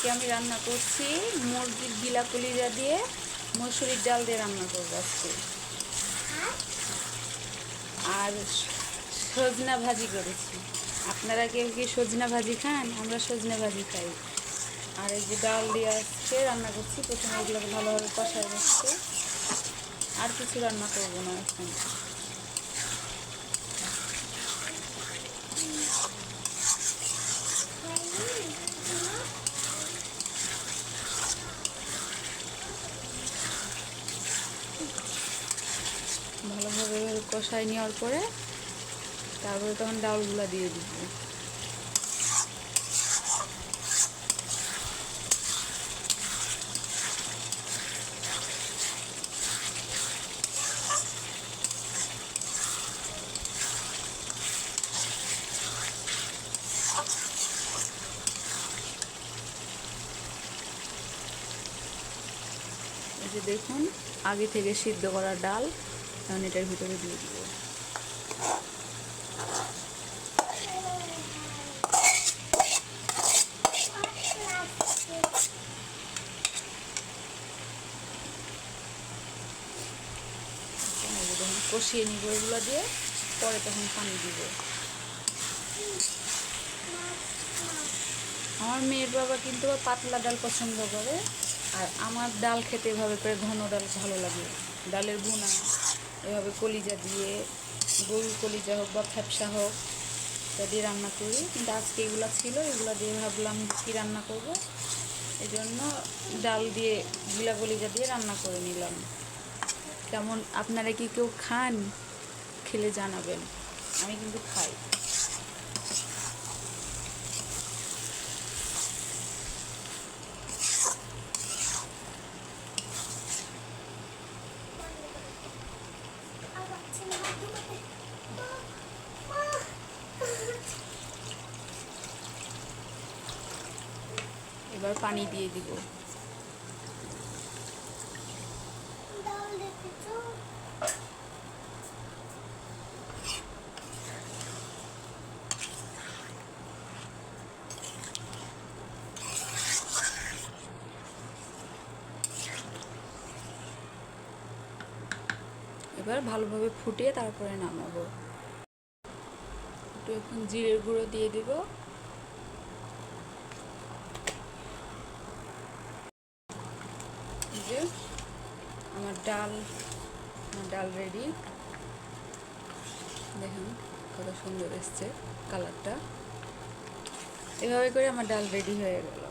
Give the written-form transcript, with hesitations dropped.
আজকে আমি রান্না করছি মুরগির গিলা কলিজা দিয়ে মসুরির ডাল দিয়ে রান্না করবো আজকে। আর সজনা ভাজি করেছি। আপনারা কেউ কি সজনা ভাজি খান? আমরা সজনা ভাজি খাই। আর এই যে ডাল দিয়ে আজকে রান্না করছি। প্রথমে এগুলোকে ভালোভাবে কষায় রাখছে। আর কিছু রান্না করবো না এখন। ভালোভাবে কষায় নেওয়ার পরে তারপরে তখন ডালগুলো দিয়ে দিব। এই যে দেখুন, আগে থেকে সিদ্ধ করা ডাল তখন এটার ভিতরে দিয়ে দিব। কষিয়ে নিব এগুলো দিয়ে, পরে তখন পানি দিব। আমার মেয়ের বাবা কিন্তু পাতলা ডাল পছন্দ করে, আর আমার ডাল খেতে এভাবে করে ঘন ডাল ভালো লাগে। ডালের ভুনা এভাবে কলিজা দিয়ে, গরুর কলিজা হোক বা ফ্যাপসা হোক, এটা দিয়ে রান্না করি। কিন্তু আজকে এগুলো ছিল, এগুলো দিয়ে ভাবলাম কী রান্না করব, এই জন্য ডাল দিয়ে গিলা কলিজা দিয়ে রান্না করে নিলাম। কেমন, আপনারা কি কেউ খান? খেলে জানাবেন। আমি কিন্তু খাই। এবার পানি দিয়ে দিব। এবার ভালোভাবে ফুটিয়ে তারপরে নামাবো। একটু এখন জিরের গুঁড়ো দিয়ে দিব। যে আমার ডাল রেডি। দেখুন কত সুন্দর এসছে কালারটা। এভাবে করে আমার ডাল রেডি হয়ে গেল।